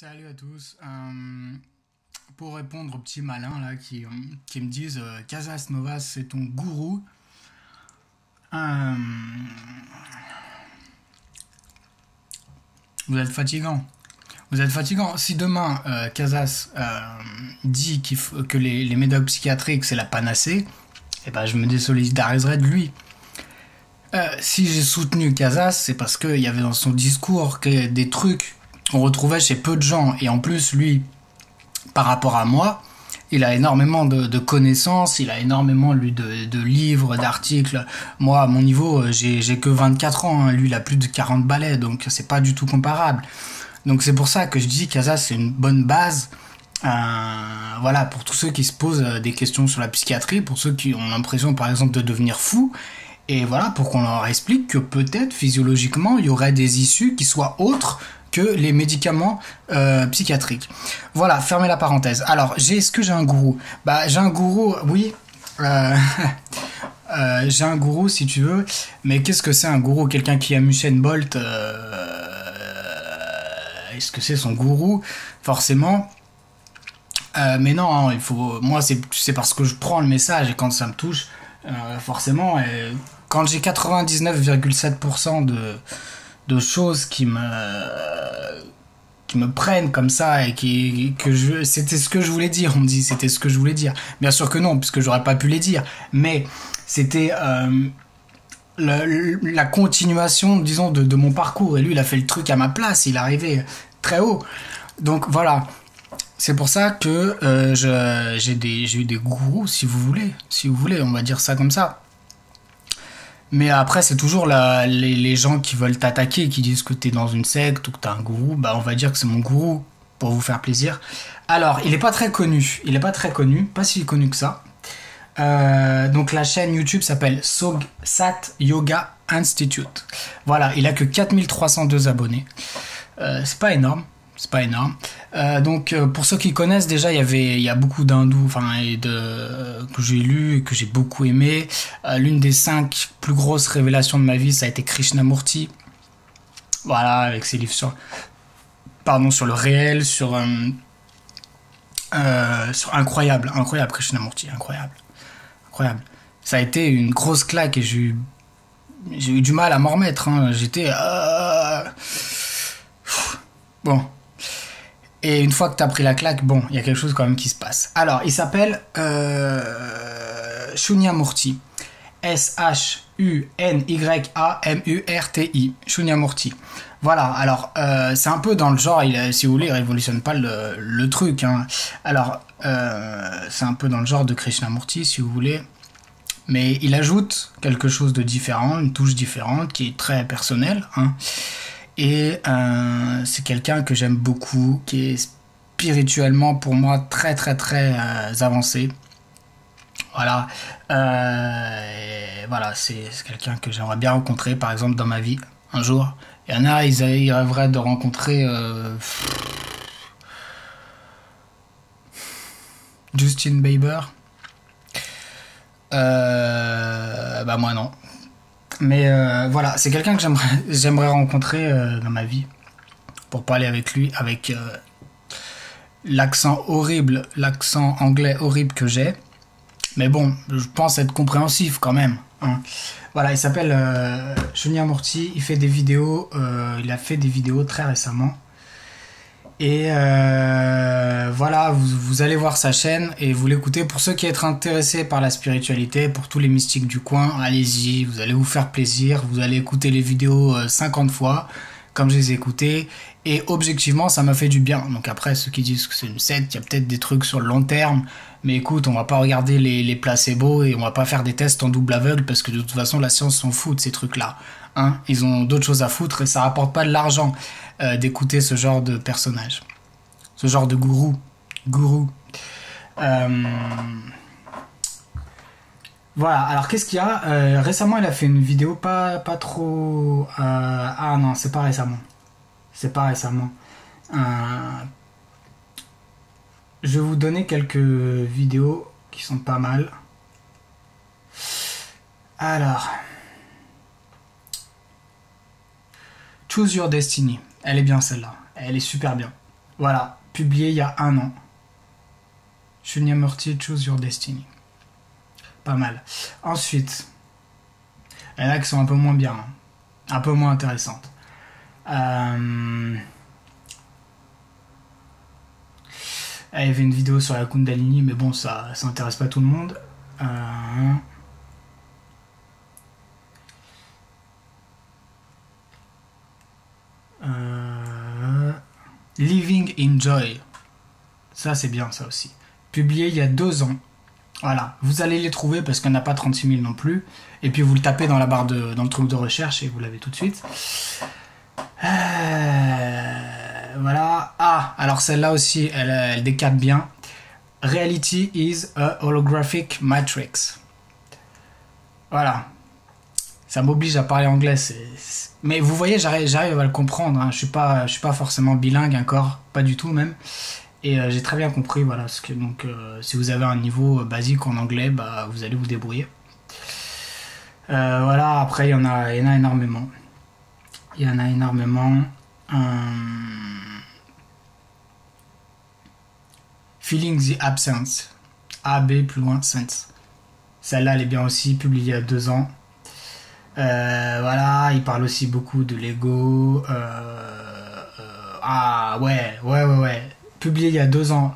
Salut à tous. Pour répondre aux petits malins là qui me disent Casas Novas c'est ton gourou. Euh, vous êtes fatigant. Vous êtes fatigant. Si demain Casas dit que les médocs psychiatriques c'est la panacée, eh ben je me désolidariserai de lui. Si j'ai soutenu Casas, c'est parce qu'il y avait dans son discours des trucs qu'on retrouvait chez peu de gens. Et en plus, lui, par rapport à moi, il a énormément de connaissances, il a énormément lu de livres, d'articles. Moi, à mon niveau, j'ai que 24 ans, hein. Lui, il a plus de 40 balais, donc c'est pas du tout comparable. Donc c'est pour ça que je dis que Casas, c'est une bonne base. Voilà, pour tous ceux qui se posent des questions sur la psychiatrie, pour ceux qui ont l'impression, par exemple, de devenir fous. Et voilà, pour qu'on leur explique que peut-être, physiologiquement, il y aurait des issues qui soient autres que les médicaments psychiatriques. Voilà, fermez la parenthèse. Alors, est-ce que j'ai un gourou? Bah, j'ai un gourou, oui. J'ai un gourou, si tu veux. Mais qu'est-ce que c'est un gourou? Quelqu'un qui aime Usain Bolt, est-ce que c'est son gourou? Forcément. Mais non, hein, il faut. Moi, c'est parce que je prends le message et quand ça me touche, forcément. Quand j'ai 99,7% de choses qui me prennent comme ça et c'était ce que je voulais dire. On me dit c'était ce que je voulais dire. Bien sûr que non, puisque j'aurais pas pu les dire. Mais c'était la continuation, disons, de mon parcours. Et lui, il a fait le truc à ma place. Il est arrivé très haut. Donc voilà. C'est pour ça que j'ai eu des gourous, si vous voulez. Si vous voulez, on va dire ça comme ça. Mais après, c'est toujours les gens qui veulent t'attaquer, qui disent que t'es dans une secte ou que t'as un gourou. Bah, on va dire que c'est mon gourou, pour vous faire plaisir. Alors, il est pas très connu. Pas si connu que ça. Donc, la chaîne YouTube s'appelle Sogsat Yoga Institute. Voilà, il a que 4302 abonnés. C'est pas énorme. Donc pour ceux qui connaissent déjà, il y a beaucoup d'hindous, que j'ai lu et que j'ai beaucoup aimé. L'une des 5 plus grosses révélations de ma vie, ça a été Krishnamurti. Voilà, avec ses livres sur le réel, sur incroyable Krishnamurti, incroyable. Ça a été une grosse claque et j'ai eu du mal à m'en remettre. Hein. J'étais bon. Et une fois que t'as pris la claque, bon, il y a quelque chose quand même qui se passe. Alors, il s'appelle Shunyamurti. Shunyamurti. Shunyamurti. Voilà, alors, c'est un peu dans le genre, si vous voulez, il révolutionne pas le truc. Hein. Alors, c'est un peu dans le genre de Krishnamurti, si vous voulez. Mais il ajoute quelque chose de différent, une touche différente, qui est très personnelle, hein. Et c'est quelqu'un que j'aime beaucoup, qui est spirituellement pour moi très très très avancé. Voilà, voilà, c'est quelqu'un que j'aimerais bien rencontrer, par exemple dans ma vie un jour. Il y en a, ils rêveraient de rencontrer Justin Bieber. Bah moi non. Mais voilà, c'est quelqu'un que j'aimerais rencontrer dans ma vie pour parler avec lui, avec l'accent anglais horrible que j'ai. Mais bon, je pense être compréhensif quand même. Hein. Voilà, il s'appelle Shunyamurti, il fait des vidéos, il a fait des vidéos très récemment. Et voilà, vous allez voir sa chaîne et vous l'écoutez. Pour ceux qui êtes intéressés par la spiritualité, pour tous les mystiques du coin, allez-y, vous allez vous faire plaisir. Vous allez écouter les vidéos 50 fois, comme je les ai écoutées. Et objectivement, ça m'a fait du bien. Donc après, ceux qui disent que c'est une secte, il y a peut-être des trucs sur le long terme. Mais écoute, on va pas regarder les placebos et on va pas faire des tests en double aveugle parce que de toute façon, la science s'en fout de ces trucs-là. Hein, ils ont d'autres choses à foutre et ça rapporte pas de l'argent d'écouter ce genre de personnage, ce genre de gourou. Voilà, alors qu'est-ce qu'il y a récemment, il a fait une vidéo pas trop... ah non, c'est pas récemment. Je vais vous donner quelques vidéos qui sont pas mal. Alors... Choose Your Destiny. Elle est bien celle-là. Elle est super bien. Voilà, publié il y a 1 an. Shunya Murti, Choose Your Destiny. Pas mal. Ensuite, il y en a qui sont un peu moins bien, hein, un peu moins intéressantes. Il y avait une vidéo sur la Kundalini, mais bon, ça intéresse pas tout le monde. Living in Joy. Ça, c'est bien, ça aussi. Publié il y a 2 ans. Voilà, vous allez les trouver parce qu'il n'y en a pas 36 000 non plus. Et puis vous le tapez dans la barre dans le truc de recherche et vous l'avez tout de suite. Voilà. Ah, alors celle-là aussi, elle décade bien. Reality is a holographic matrix. Voilà. Ça m'oblige à parler anglais. Mais vous voyez, j'arrive à le comprendre. Hein. Je suis pas forcément bilingue encore, pas du tout même. Et j'ai très bien compris, voilà, parce que donc si vous avez un niveau basique en anglais, bah vous allez vous débrouiller. Voilà, après il y en a énormément. Il y en a énormément. Feeling the absence. A, B, plus loin, sense. Celle-là, elle est bien aussi, publiée il y a 2 ans. Voilà, il parle aussi beaucoup de l'ego. Ah, ouais. Publié il y a 2 ans.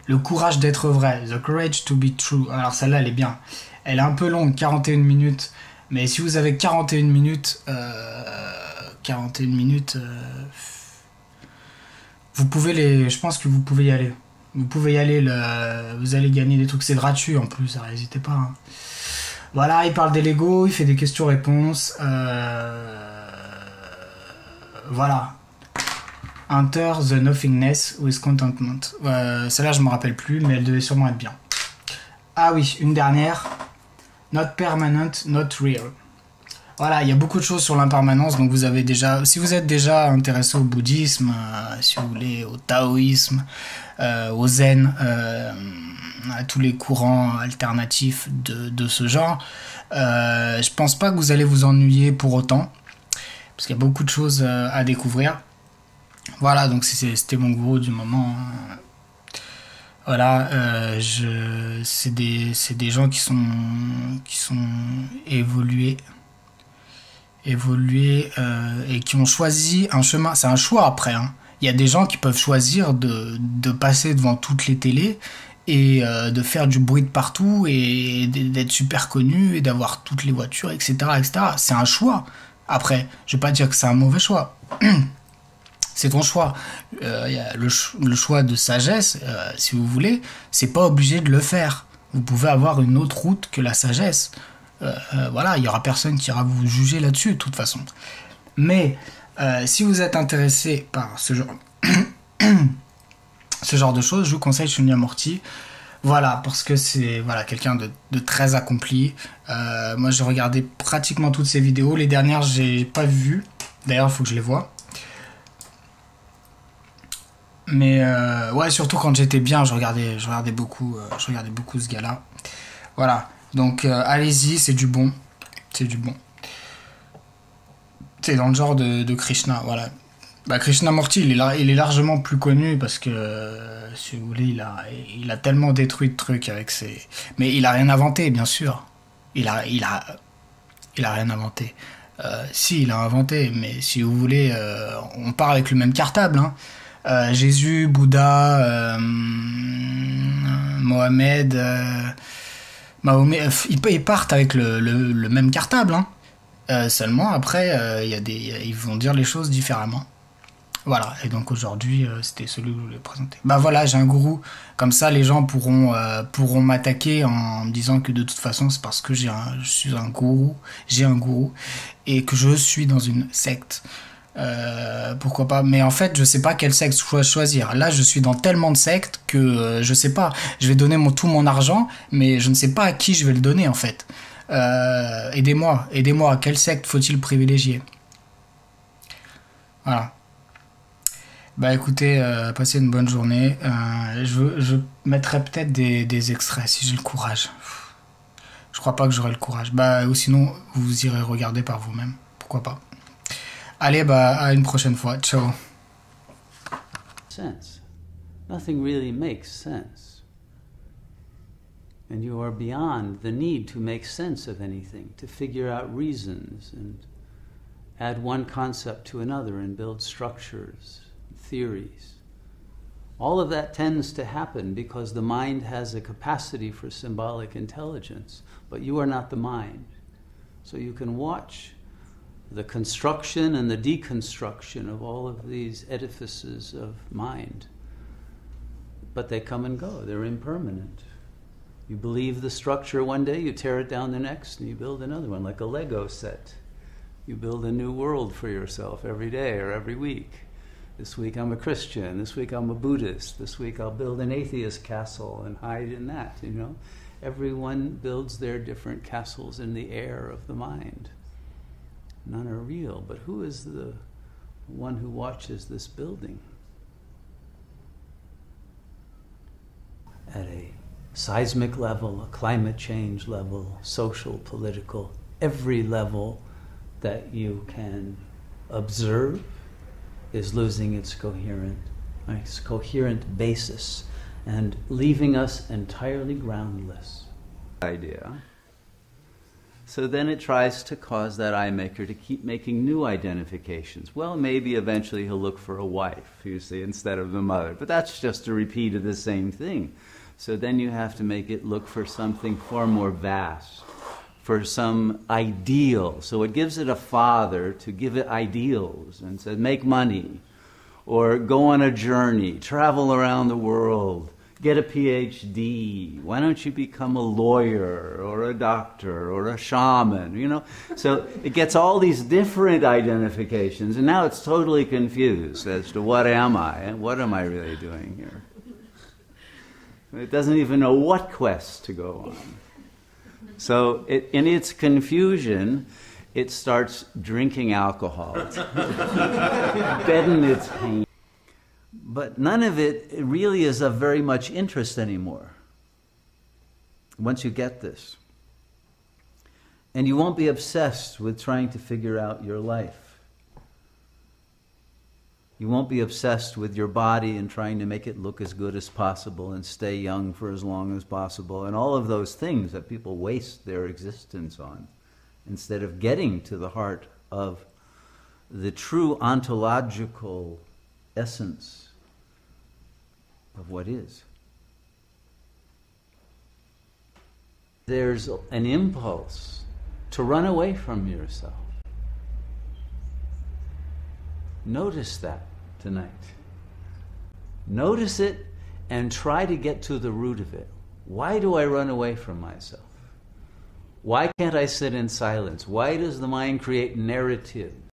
Le courage d'être vrai. The courage to be true. Alors, celle-là, elle est bien. Elle est un peu longue, 41 minutes. Mais si vous avez 41 minutes, vous pouvez je pense que vous pouvez y aller. Vous pouvez y aller, vous allez gagner des trucs, c'est gratuit en plus, n'hésitez pas. Hein. Voilà, il parle des Lego, il fait des questions-réponses. Voilà. Enter the nothingness with contentment. Celle-là, je me rappelle plus, mais elle devait sûrement être bien. Ah oui, une dernière. Not permanent, not real. Voilà, il y a beaucoup de choses sur l'impermanence, donc vous avez déjà, si vous êtes déjà intéressé au bouddhisme, si vous voulez, au taoïsme, au zen, à tous les courants alternatifs de ce genre, je pense pas que vous allez vous ennuyer pour autant, parce qu'il y a beaucoup de choses à découvrir. Voilà, donc c'était mon gourou du moment. Voilà, c'est des gens qui sont évolués et qui ont choisi un chemin. C'est un choix après. Hein. Il y a des gens qui peuvent choisir de passer devant toutes les télés et de faire du bruit de partout et d'être super connu et d'avoir toutes les voitures, etc., etc. C'est un choix. Après, je vais pas dire que c'est un mauvais choix. C'est ton choix. Y a le choix de sagesse, si vous voulez, c'est pas obligé de le faire. Vous pouvez avoir une autre route que la sagesse. Voilà, il y aura personne qui ira vous juger là-dessus de toute façon. Mais si vous êtes intéressé par ce genre de choses, je vous conseille Shunya Murti. Voilà, parce que c'est quelqu'un de très accompli. Moi, j'ai regardé pratiquement toutes ses vidéos. Les dernières, j'ai pas vu. D'ailleurs, il faut que je les voie. Mais ouais, surtout quand j'étais bien, je regardais beaucoup ce gars-là. Voilà. Donc allez-y, c'est du bon. C'est du bon. C'est dans le genre de Krishna, voilà. Bah, Krishnamurti, il est largement plus connu parce que, si vous voulez, il a tellement détruit de trucs avec ses... Mais il a rien inventé, bien sûr. Il a rien inventé. Si, il a inventé, mais si vous voulez, on part avec le même cartable, hein. Jésus, Bouddha, Mohamed, Mahomet, ils partent avec le même cartable, hein. Seulement après, ils vont dire les choses différemment. Voilà, et donc aujourd'hui, c'était celui que je voulais présenter. Bah voilà, j'ai un gourou. Comme ça, les gens pourront m'attaquer en me disant que de toute façon, c'est parce que j'ai un gourou, et que je suis dans une secte. Pourquoi pas, mais en fait je sais pas quelle secte choisir. Là je suis dans tellement de sectes que je sais pas, je vais donner tout mon argent mais je ne sais pas à qui je vais le donner en fait. Aidez-moi, quelle secte faut-il privilégier? Voilà. Bah écoutez, passez une bonne journée. Je mettrai peut-être des extraits si j'ai le courage. Je crois pas que j'aurai le courage. Bah ou sinon vous irez regarder par vous-même, pourquoi pas. Allez, bah, à une prochaine fois. Ciao. nothing really makes sense. And you are beyond the need to make sense of anything, to figure out reasons and add one concept to another and build structures, theories. All of that tends to happen because the mind has a capacity for symbolic intelligence, but you are not the mind. So you can watch the construction and the deconstruction of all of these edifices of mind. But they come and go, they're impermanent. You believe the structure one day, you tear it down the next, and you build another one, like a Lego set. You build a new world for yourself every day or every week. This week I'm a Christian, this week I'm a Buddhist, this week I'll build an atheist castle and hide in that, you know. Everyone builds their different castles in the air of the mind. None are real, but who is the one who watches this building? At a seismic level, a climate change level, social, political, every level that you can observe is losing its coherent basis and leaving us entirely groundless. Idea. So then it tries to cause that eye maker to keep making new identifications. Well, maybe eventually he'll look for a wife, you see, instead of the mother. But that's just a repeat of the same thing. So then you have to make it look for something far more vast, for some ideal. So it gives it a father to give it ideals and says, make money, or go on a journey, travel around the world, get a PhD. Why don't you become a lawyer or a doctor or a shaman, you know? So it gets all these different identifications, and now it's totally confused as to what am I and what am I really doing here. It doesn't even know what quest to go on. So in its confusion, it starts drinking alcohol. Deaden its pain. But none of it really is of very much interest anymore, once you get this. And you won't be obsessed with trying to figure out your life. You won't be obsessed with your body and trying to make it look as good as possible and stay young for as long as possible and all of those things that people waste their existence on, instead of getting to the heart of the true ontological essence of what is. There's an impulse to run away from yourself. Notice that tonight. Notice it and try to get to the root of it. Why do I run away from myself? Why can't I sit in silence? Why does the mind create narratives